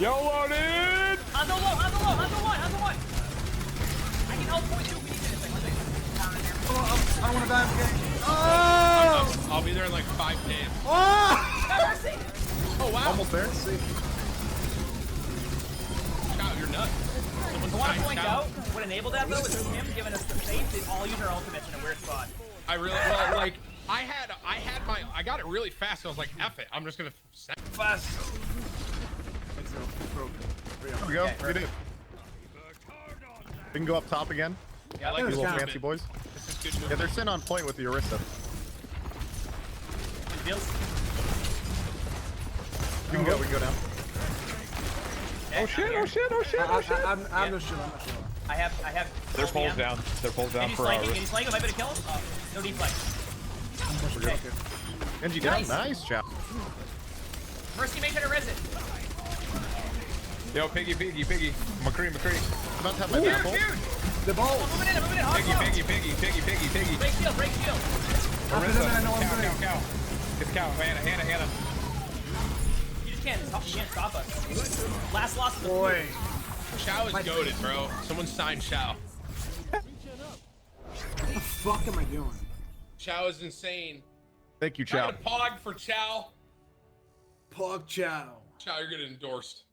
YOLO, dude! On the low, on the low, on the one, on the one. I can help point you if we need anything. I don't want to die again. Oh! I'll be there in like 5 days. Oh! Mercy! Oh, wow. Almost there. Wow, you're nuts. Someone's I want to signed point Scout. out what enabled that though is him giving us the faith to all use our ultimates in a weird spot. I really, well, like, I got it really fast, so I was like, F it. I'm just gonna Fast. There we go. Okay, We did it. We can go up top again. I like You this little movement. fancy boys. This is good Yeah, movement. they're sitting on point with the Orisa. Deals. We can go. We can go down. Oh shit! Oh shit! Oh shit! Oh shit! I'm not sure. I have. Their pole's down. Their pole's down Can you for flank him? ours. Can you flank him? I better kill him. No deflect. We're good. Genji down. Nice. Nice, chap. Mercy, make sure to res it. Yo, Piggy. McCree. About to have my Here, baffle. here. The ball. I'm moving in. Hot Piggy. Break shield. After that, I know I'm gonna. Cow. It's cow. Hannah. You just can't stop us. Last loss of the Boy. Shao is goated, bro. Someone signed Shao. What the fuck am I doing? Shao is insane. Thank you, Try Chow. to pog for Chow. Pog chow. Chow, you're getting endorsed.